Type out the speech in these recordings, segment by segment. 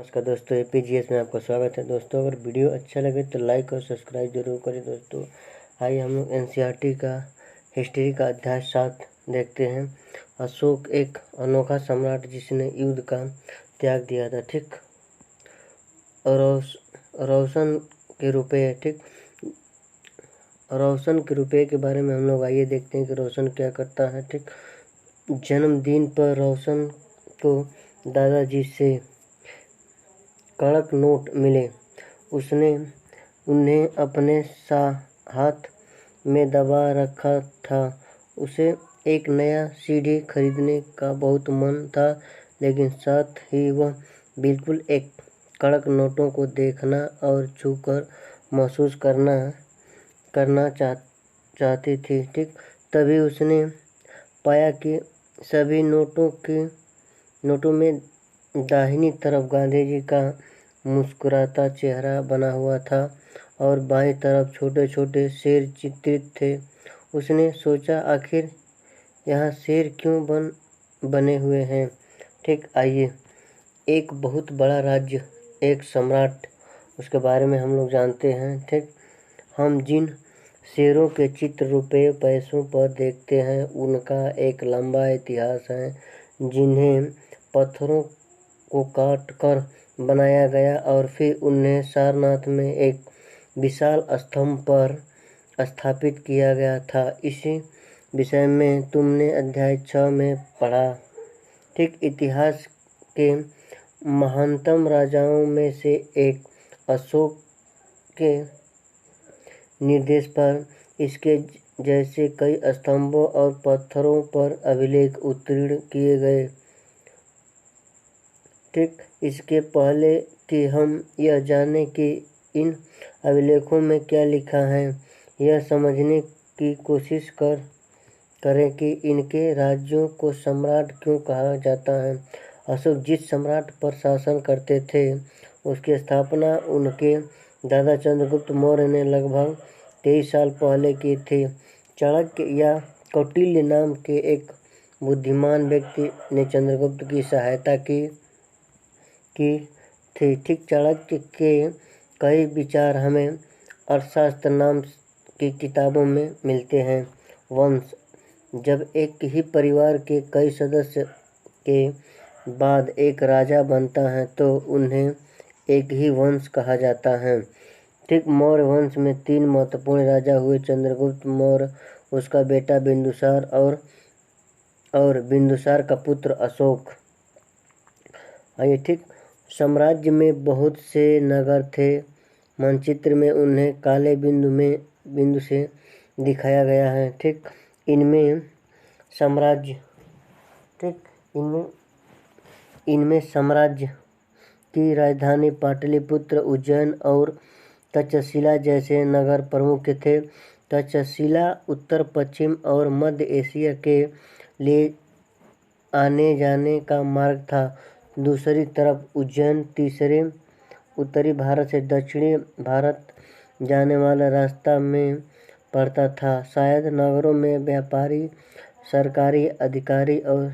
नमस्कार दोस्तों, एपीजीएस में आपका स्वागत है। दोस्तों, अगर वीडियो अच्छा लगे तो लाइक और सब्सक्राइब जरूर करें। दोस्तों, आइए हम लोग एनसीईआरटी का हिस्ट्री का अध्याय 7 देखते हैं। अशोक एक अनोखा सम्राट जिसने युद्ध का त्याग दिया था। ठीक, रोशन के रुपये। ठीक, रोशन के रुपये के बारे में हम लोग आइए देखते हैं कि रोशन क्या करता है। ठीक, जन्मदिन पर रोशन को दादाजी से कड़क नोट मिले। उसने उन्हें अपने हाथ में दबा रखा था। उसे एक नया सीढ़ी खरीदने का बहुत मन था, लेकिन साथ ही वह बिल्कुल एक कड़क नोटों को देखना और छूकर महसूस करना चाहती थी। ठीक, तभी उसने पाया कि सभी नोटों में दाहिनी तरफ गांधी जी का मुस्कुराता चेहरा बना हुआ था और बाईं तरफ छोटे छोटे शेर चित्रित थे। उसने सोचा, आखिर यहाँ शेर क्यों बने हुए हैं। ठीक, आइए एक बहुत बड़ा राज्य, एक सम्राट, उसके बारे में हम लोग जानते हैं। ठीक, हम जिन शेरों के चित्र रुपये पैसों पर देखते हैं उनका एक लंबा इतिहास है, जिन्हें पत्थरों को काट कर बनाया गया और फिर उन्हें सारनाथ में एक विशाल स्तंभ पर स्थापित किया गया था। इसी विषय में तुमने अध्याय 6 में पढ़ा। ठीक, इतिहास के महानतम राजाओं में से एक अशोक के निर्देश पर इसके जैसे कई स्तंभों और पत्थरों पर अभिलेख उत्कीर्ण किए गए। ठीक, इसके पहले कि हम यह जानें कि इन अभिलेखों में क्या लिखा है, यह समझने की कोशिश करें कि इनके राज्यों को सम्राट क्यों कहा जाता है। अशोक जिस सम्राट पर शासन करते थे, उसकी स्थापना उनके दादा चंद्रगुप्त मौर्य ने लगभग 23 साल पहले की थी। चाणक्य या कौटिल्य नाम के एक बुद्धिमान व्यक्ति ने चंद्रगुप्त की सहायता की थी। ठीक, चाणक्य के कई विचार हमें अर्थशास्त्र नाम की किताबों में मिलते हैं। वंश, जब एक ही परिवार के कई सदस्य के बाद एक राजा बनता है तो उन्हें एक ही वंश कहा जाता है। ठीक, मौर्य वंश में 3 महत्वपूर्ण राजा हुए, चंद्रगुप्त मौर्य, उसका बेटा बिंदुसार और बिंदुसार का पुत्र अशोक। आइए, ठीक, साम्राज्य में बहुत से नगर थे। मानचित्र में उन्हें काले बिंदु से दिखाया गया है। ठीक, इनमें साम्राज्य की राजधानी पाटलिपुत्र, उज्जैन और तक्षशिला जैसे नगर प्रमुख थे। तक्षशिला उत्तर पश्चिम और मध्य एशिया के लिए आने जाने का मार्ग था। दूसरी तरफ उज्जैन उत्तरी भारत से दक्षिणी भारत जाने वाला रास्ता में पड़ता था। शायद नगरों में व्यापारी, सरकारी अधिकारी और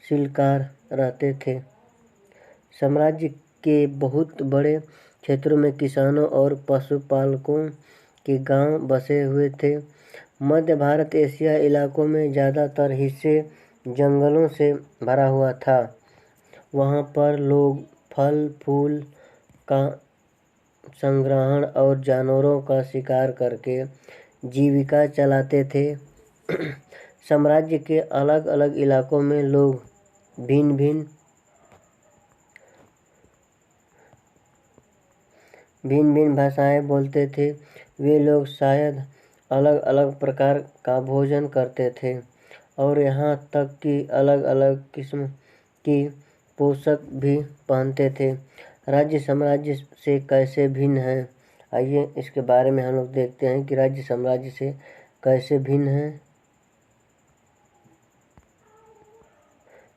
शिल्पकार रहते थे। साम्राज्य के बहुत बड़े क्षेत्रों में किसानों और पशुपालकों के गांव बसे हुए थे। मध्य भारत एशिया इलाकों में ज़्यादातर हिस्से जंगलों से भरा हुआ था। वहाँ पर लोग फल फूल का संग्रहण और जानवरों का शिकार करके जीविका चलाते थे। साम्राज्य के अलग अलग इलाकों में लोग भिन्न भिन्न भाषाएं बोलते थे। वे लोग शायद अलग अलग प्रकार का भोजन करते थे और यहाँ तक कि अलग अलग किस्म की पोशाक भी पहनते थे। राज्य साम्राज्य से कैसे भिन्न है, आइए इसके बारे में हम लोग देखते हैं कि राज्य साम्राज्य से कैसे भिन्न है।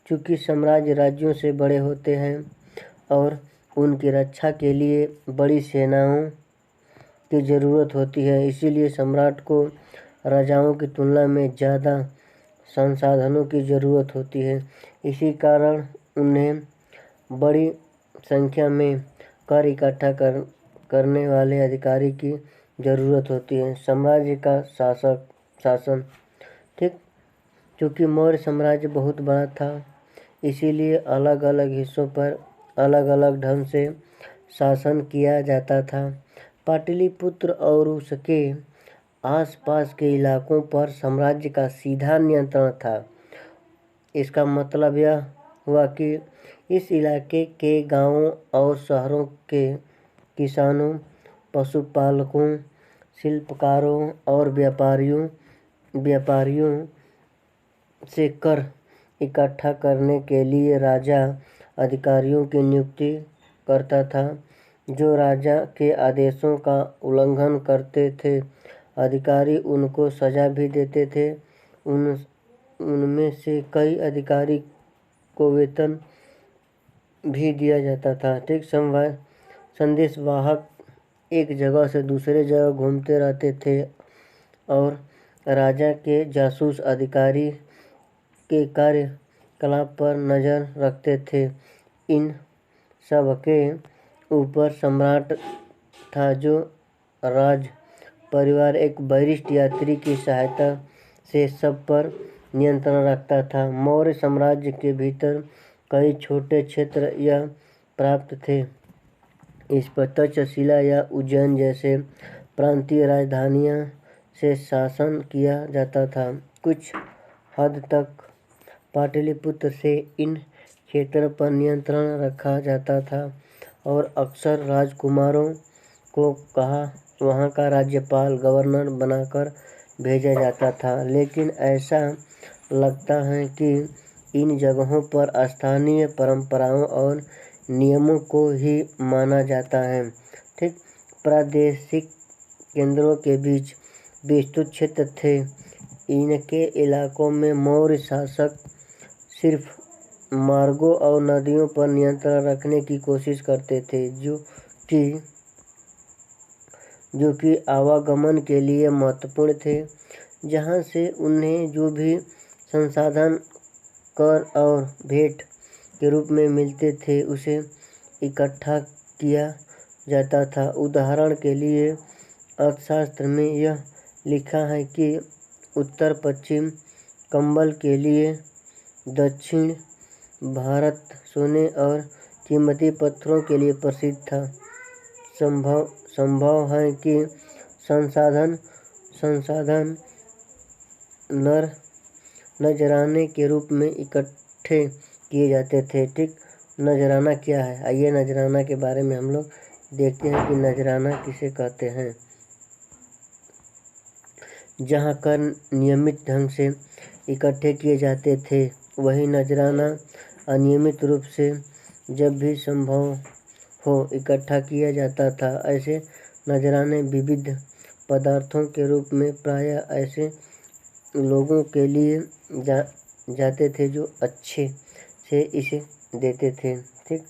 चूँकि साम्राज्य राज्यों से बड़े होते हैं और उनकी रक्षा के लिए बड़ी सेनाओं की ज़रूरत होती है, इसीलिए सम्राट को राजाओं की तुलना में ज़्यादा संसाधनों की ज़रूरत होती है। इसी कारण उन्हें बड़ी संख्या में कर इकट्ठा करने वाले अधिकारी की ज़रूरत होती है। साम्राज्य का शासन, ठीक। क्योंकि मौर्य साम्राज्य बहुत बड़ा था, इसीलिए अलग अलग हिस्सों पर अलग अलग ढंग से शासन किया जाता था। पाटलिपुत्र और उसके आसपास के इलाकों पर साम्राज्य का सीधा नियंत्रण था। इसका मतलब यह हुआ कि इस इलाके के गांवों और शहरों के किसानों, पशुपालकों, शिल्पकारों और व्यापारियों से कर इकट्ठा करने के लिए राजा अधिकारियों की नियुक्ति करता था, जो राजा के आदेशों का उल्लंघन करते थे। अधिकारी उनको सजा भी देते थे। उनमें से कई अधिकारी को वेतन भी दिया जाता था, ठीक। संदेशवाहक एक जगह से दूसरे जगह घूमते रहते थे और राजा के जासूस अधिकारी के कार्यकलाप पर नज़र रखते थे। इन सब के ऊपर सम्राट था, जो राज परिवार एक वरिष्ठ यात्री की सहायता से सब पर नियंत्रण रखता था। मौर्य साम्राज्य के भीतर कई छोटे क्षेत्र यह प्राप्त थे। इस पर तक्षशिला या उज्जैन जैसे प्रांतीय राजधानियों से शासन किया जाता था। कुछ हद तक पाटलिपुत्र से इन क्षेत्रों पर नियंत्रण रखा जाता था और अक्सर राजकुमारों को वहाँ का राज्यपाल, गवर्नर बनाकर भेजा जाता था। लेकिन ऐसा लगता है कि इन जगहों पर स्थानीय परंपराओं और नियमों को ही माना जाता है, ठीक। प्रादेशिक केंद्रों के बीच विस्तृत क्षेत्र थे। इनके इलाकों में मौर्य शासक सिर्फ मार्गों और नदियों पर नियंत्रण रखने की कोशिश करते थे, जो कि आवागमन के लिए महत्वपूर्ण थे। जहाँ से उन्हें जो भी संसाधन कर और भेंट के रूप में मिलते थे, उसे इकट्ठा किया जाता था। उदाहरण के लिए अर्थशास्त्र में यह लिखा है कि उत्तर पश्चिम कंबल के लिए दक्षिण भारत सोने और कीमती पत्थरों के लिए प्रसिद्ध था। संभव है कि संसाधन नजराने के रूप में इकट्ठे किए जाते थे, ठीक। नजराना क्या है? आइए नजराना के बारे में हम लोग देखते हैं कि नजराना किसे कहते हैं। जहाँ कर नियमित ढंग से इकट्ठे किए जाते थे, वही नजराना अनियमित रूप से जब भी संभव हो इकट्ठा किया जाता था। ऐसे नजराने विविध पदार्थों के रूप में प्रायः ऐसे लोगों के लिए जाते थे जो अच्छे से इसे देते थे, ठीक।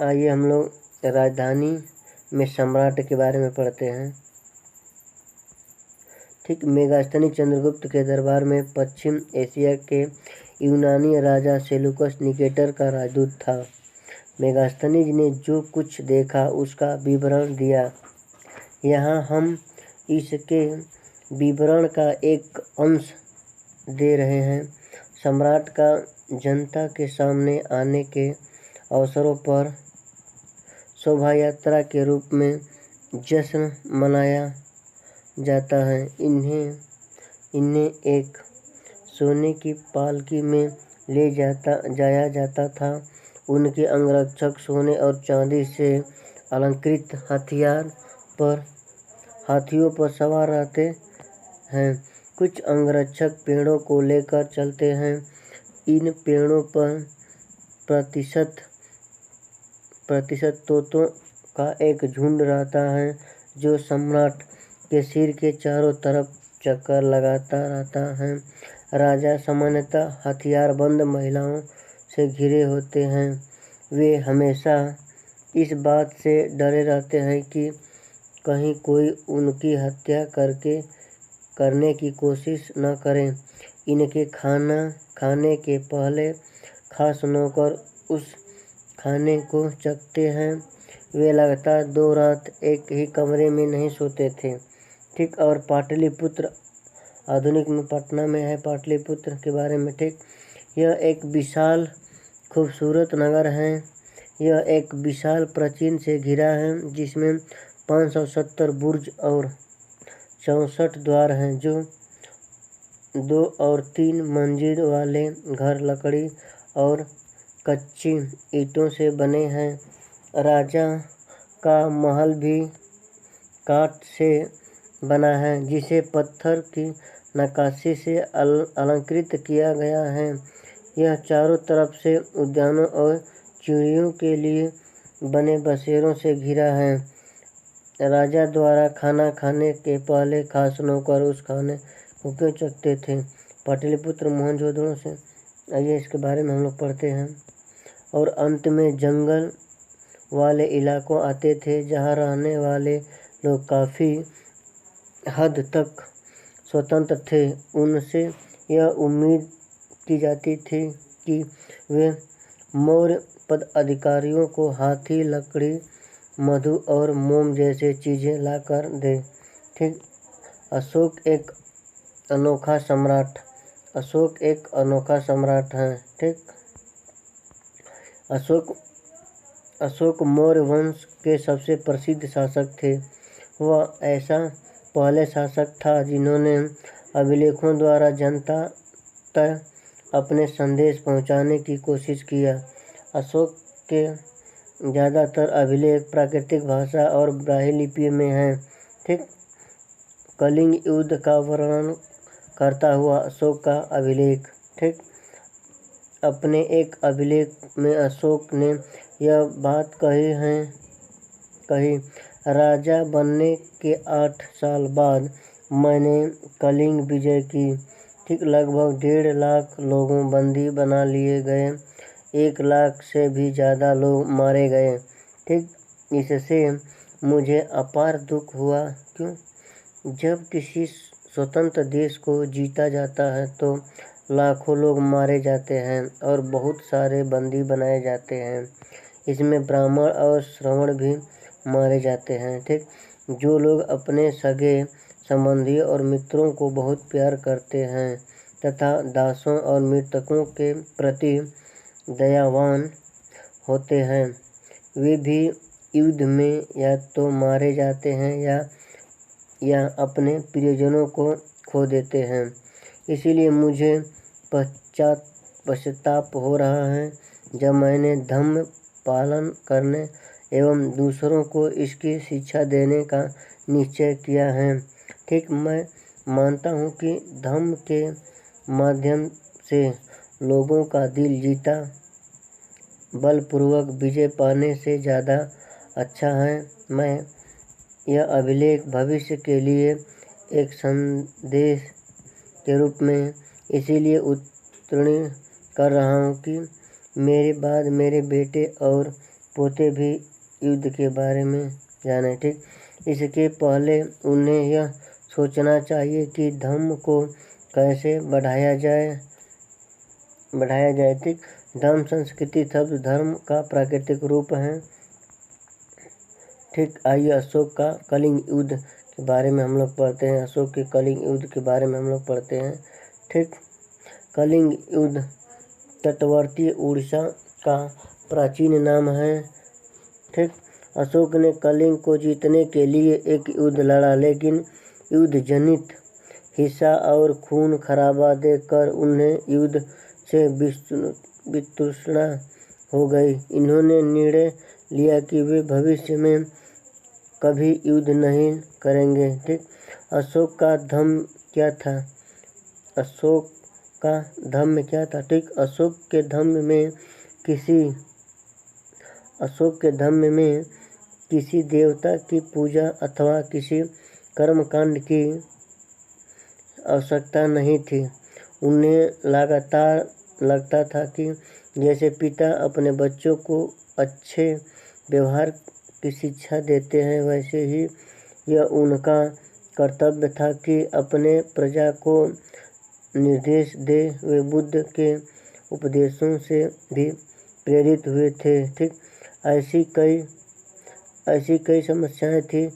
आइए हम लोग राजधानी में सम्राट के बारे में पढ़ते हैं, ठीक। मेगास्थनी चंद्रगुप्त के दरबार में पश्चिम एशिया के यूनानी राजा सेल्यूकस निकेटर का राजदूत था। मेगास्थनीज ने जो कुछ देखा उसका विवरण दिया। यहाँ हम इसके विवरण का एक अंश दे रहे हैं। सम्राट का जनता के सामने आने के अवसरों पर शोभा यात्रा के रूप में जश्न मनाया जाता है। इन्हें एक सोने की पालकी में ले जाया जाता था। उनके अंगरक्षक सोने और चांदी से अलंकृत हाथियों पर सवार रहते हैं। कुछ अंगरक्षक पेड़ों को लेकर चलते हैं। इन पेड़ों पर प्रतिशत तोतों का एक झुंड रहता है, जो सम्राट के सिर के चारों तरफ चक्कर लगाता रहता है। राजा सामान्यतः हथियारबंद महिलाओं से घिरे होते हैं। वे हमेशा इस बात से डरे रहते हैं कि कहीं कोई उनकी हत्या करने की कोशिश न करे। इनके खाने के पहले खास नौकर उस खाने को चखते हैं। वे लगातार 2 रात एक ही कमरे में नहीं सोते थे। ठीक। और पाटलिपुत्र आधुनिक में पटना में है पाटलिपुत्र के बारे में। ठीक। यह एक विशाल खूबसूरत नगर है। यह एक विशाल प्राचीन से घिरा है जिसमें 570 बुर्ज और 64 द्वार हैं, जो 2 और 3 मंजिल वाले घर लकड़ी और कच्ची ईंटों से बने हैं। राजा का महल भी काठ से बना है, जिसे पत्थर की नक्काशी से अलंकृत किया गया है। यह चारों तरफ से उद्यानों और चिड़ियों के लिए बने बसेरों से घिरा है। राजा द्वारा खाना खाने के पहले खास नौकर उस खाने को क्यों चखते थे? पाटलिपुत्र मोहनजोदड़ो से। आइए इसके बारे में हम लोग पढ़ते हैं। और अंत में जंगल वाले इलाकों आते थे, जहाँ रहने वाले लोग काफ़ी हद तक स्वतंत्र थे। उनसे यह उम्मीद की जाती थी कि वे मौर्य पदाधिकारियों को हाथी, लकड़ी, मधु और मोम जैसे चीज़ें ला कर दे। ठीक। अशोक एक अनोखा सम्राट है। ठीक। अशोक मौर्य वंश के सबसे प्रसिद्ध शासक थे। वह ऐसा पहले शासक था जिन्होंने अभिलेखों द्वारा जनता तक अपने संदेश पहुंचाने की कोशिश किया। अशोक के ज़्यादातर अभिलेख प्राकृतिक भाषा और ब्राह्मी लिपि में हैं। ठीक। कलिंग युद्ध का वर्णन करता हुआ अशोक का अभिलेख। ठीक। अपने एक अभिलेख में अशोक ने यह बात कही, राजा बनने के 8 साल बाद मैंने कलिंग विजय की। ठीक। लगभग 1.5 लाख लोगों बंदी बना लिए गए, 1 लाख से भी ज़्यादा लोग मारे गए। ठीक। इससे मुझे अपार दुख हुआ। क्यों? जब किसी स्वतंत्र देश को जीता जाता है तो लाखों लोग मारे जाते हैं और बहुत सारे बंदी बनाए जाते हैं। इसमें ब्राह्मण और श्रमण भी मारे जाते हैं। ठीक। जो लोग अपने सगे संबंधी और मित्रों को बहुत प्यार करते हैं तथा दासों और मृतकों के प्रति दयावान होते हैं, वे भी युद्ध में या तो मारे जाते हैं या अपने प्रियजनों को खो देते हैं। इसीलिए मुझे पश्चाताप हो रहा है जब मैंने धम्म पालन करने एवं दूसरों को इसकी शिक्षा देने का निश्चय किया है। ठीक। मैं मानता हूँ कि धम्म के माध्यम से लोगों का दिल जीता बलपूर्वक विजय पाने से ज़्यादा अच्छा है। मैं यह अभिलेख भविष्य के लिए एक संदेश के रूप में इसीलिए उत्तीर्ण कर रहा हूँ कि मेरे बाद मेरे बेटे और पोते भी युद्ध के बारे में जाने। ठीक। इसके पहले उन्हें यह सोचना चाहिए कि धम्म को कैसे बढ़ाया जाए। ठीक। धम्म संस्कृति शब्द धर्म का प्राकृतिक रूप है। ठीक। आइए अशोक का कलिंग युद्ध के बारे में हम लोग पढ़ते हैं। अशोक के कलिंग युद्ध के बारे में हम लोग पढ़ते हैं। ठीक। कलिंग युद्ध तटवर्ती उड़ीसा का प्राचीन नाम है। ठीक। अशोक ने कलिंग को जीतने के लिए एक युद्ध लड़ा, लेकिन युद्ध जनित हिंसा और खून खराबा देखकर उन्हें युद्ध से वितृष्णा हो गई। इन्होंने निर्णय लिया कि वे भविष्य में कभी युद्ध नहीं करेंगे। ठीक। अशोक का धम्म क्या था? ठीक। अशोक के धम्म में किसी देवता की पूजा अथवा किसी कर्मकांड की आवश्यकता नहीं थी। उन्हें लगता था कि जैसे पिता अपने बच्चों को अच्छे व्यवहार की शिक्षा देते हैं, वैसे ही यह उनका कर्तव्य था कि अपने प्रजा को निर्देश दे। वे बुद्ध के उपदेशों से भी प्रेरित हुए थे। ठीक, ऐसी कई समस्याएं थी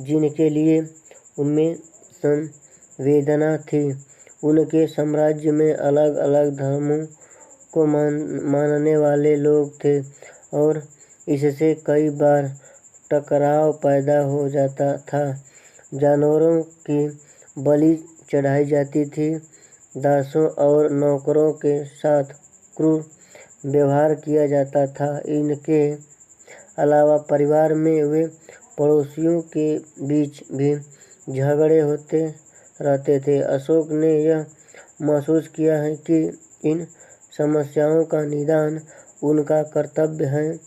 जिनके लिए उनमें संवेदना थी। उनके साम्राज्य में अलग अलग धर्मों को मानने वाले लोग थे और इससे कई बार टकराव पैदा हो जाता था। जानवरों की बलि चढ़ाई जाती थी। दासों और नौकरों के साथ क्रूर व्यवहार किया जाता था। इनके अलावा परिवार में वे पड़ोसियों के बीच भी झगड़े होते रहते थे। अशोक ने यह महसूस किया है कि इन समस्याओं का निदान उनका कर्तव्य है।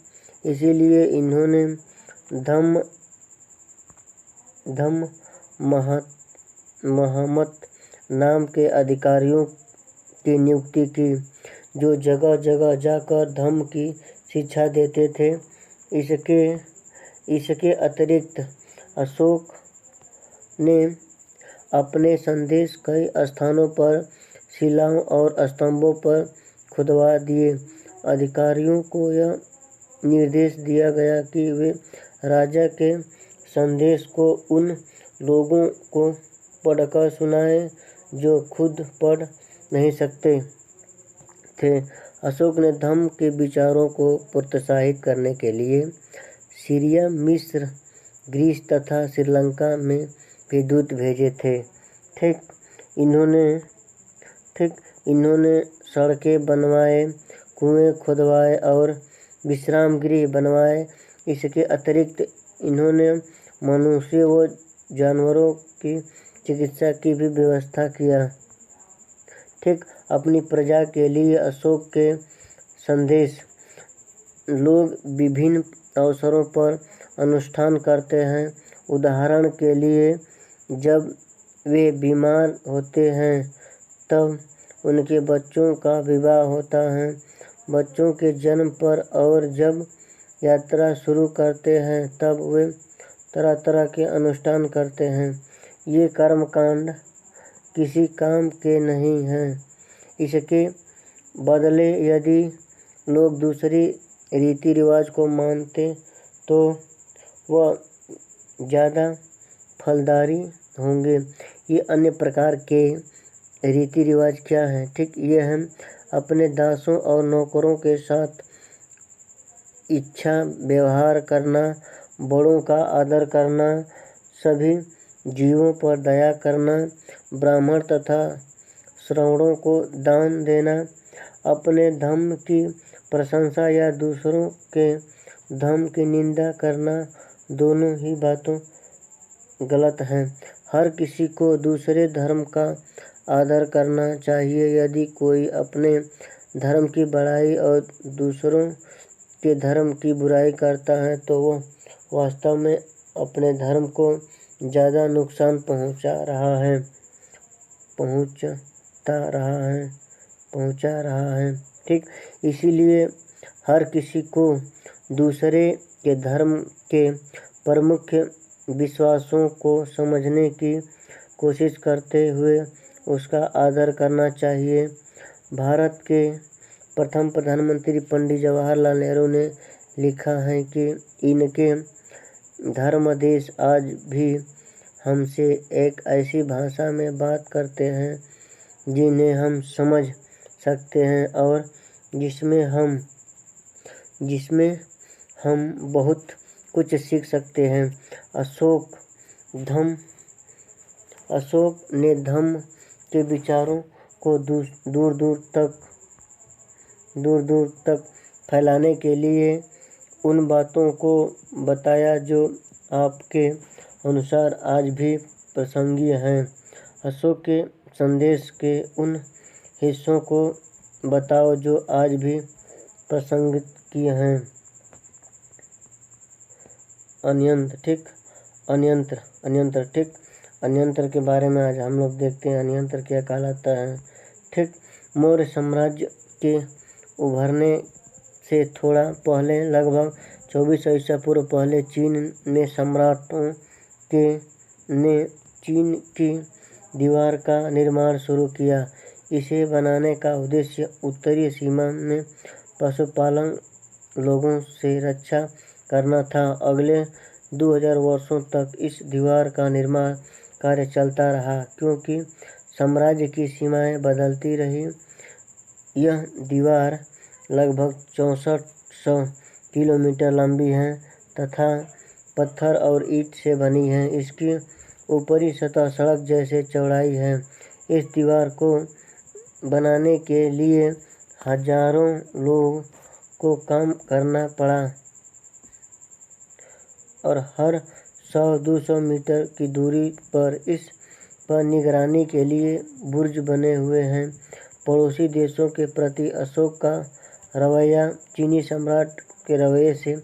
इसीलिए इन्होंने महमत नाम के अधिकारियों की नियुक्ति की, जो जगह जगह जाकर धम्म की शिक्षा देते थे। इसके अतिरिक्त अशोक ने अपने संदेश कई स्थानों पर शिलाओं और स्तंभों पर खुदवा दिए। अधिकारियों को यह निर्देश दिया गया कि वे राजा के संदेश को उन लोगों को पढ़कर सुनाएं जो खुद पढ़ नहीं सकते थे। अशोक ने धम्म के विचारों को प्रोत्साहित करने के लिए सीरिया, मिस्र, ग्रीस तथा श्रीलंका में भी दूत भेजे थे। ठीक, इन्होंने सड़कें बनवाए, कुएं खुदवाए और विश्राम गृह बनवाए। इसके अतिरिक्त इन्होंने मनुष्य व जानवरों की चिकित्सा की भी व्यवस्था किया। ठीक, अपनी प्रजा के लिए अशोक के संदेश लोग विभिन्न अवसरों पर अनुष्ठान करते हैं। उदाहरण के लिए, जब वे बीमार होते हैं तब उनके बच्चों का विवाह होता है, बच्चों के जन्म पर, और जब यात्रा शुरू करते हैं तब वे तरह तरह के अनुष्ठान करते हैं। ये कर्मकांड किसी काम के नहीं हैं। इसके बदले यदि लोग दूसरी रीति रिवाज को मानते तो वह ज़्यादा फलदायी होंगे। ये अन्य प्रकार के रीति रिवाज क्या हैं? ठीक, ये हैं अपने दासों और नौकरों के साथ अच्छा व्यवहार करना, बड़ों का आदर करना, सभी जीवों पर दया करना, ब्राह्मण तथा श्रमणों को दान देना, अपने धर्म की प्रशंसा या दूसरों के धर्म की निंदा करना, दोनों ही बातें गलत हैं। हर किसी को दूसरे धर्म का आदर करना चाहिए। यदि कोई अपने धर्म की बड़ाई और दूसरों के धर्म की बुराई करता है तो वह वास्तव में अपने धर्म को ज़्यादा नुकसान पहुंचा रहा है। ठीक, इसीलिए हर किसी को दूसरे के धर्म के प्रमुख विश्वासों को समझने की कोशिश करते हुए उसका आदर करना चाहिए। भारत के प्रथम प्रधानमंत्री पंडित जवाहरलाल नेहरू ने लिखा है कि इनके धर्मदेश आज भी हमसे एक ऐसी भाषा में बात करते हैं जिन्हें हम समझ सकते हैं और जिसमें हम बहुत कुछ सीख सकते हैं। अशोक ने धम्म के विचारों को दूर दूर तक फैलाने के लिए उन बातों को बताया जो आपके अनुसार आज भी प्रासंगिक हैं। अशोक के संदेश के उन हिस्सों को बताओ जो आज भी प्रासंगिक हैं। अन्यंत्र के बारे में आज हम लोग देखते हैं। अन्यंत्र क्या कहलाता है? ठीक, मौर्य साम्राज्य के उभरने से थोड़ा पहले, लगभग 2400 ईसा पूर्व पहले, चीन में सम्राटों ने चीन की दीवार का निर्माण शुरू किया। इसे बनाने का उद्देश्य उत्तरी सीमा में पशुपालन लोगों से रक्षा करना था। अगले 2000 वर्षों तक इस दीवार का निर्माण कार्य चलता रहा क्योंकि साम्राज्य की सीमाएं बदलती रही। यह दीवार लगभग 6400 किलोमीटर लंबी है तथा पत्थर और ईंट से बनी है। इसकी ऊपरी सतह सड़क जैसे चौड़ाई है। इस दीवार को बनाने के लिए हजारों लोगों को काम करना पड़ा और हर 100-200 मीटर की दूरी पर इस पर निगरानी के लिए बुर्ज बने हुए हैं। पड़ोसी देशों के प्रति अशोक का रवैया चीनी सम्राट के रवैये से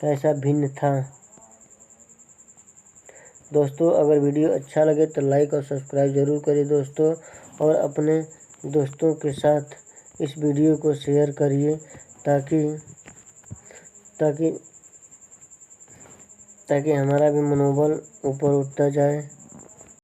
कैसा भिन्न था। दोस्तों, अगर वीडियो अच्छा लगे तो लाइक और सब्सक्राइब ज़रूर करिए दोस्तों, और अपने दोस्तों के साथ इस वीडियो को शेयर करिए ताकि हमारा भी मनोबल ऊपर उठता जाए।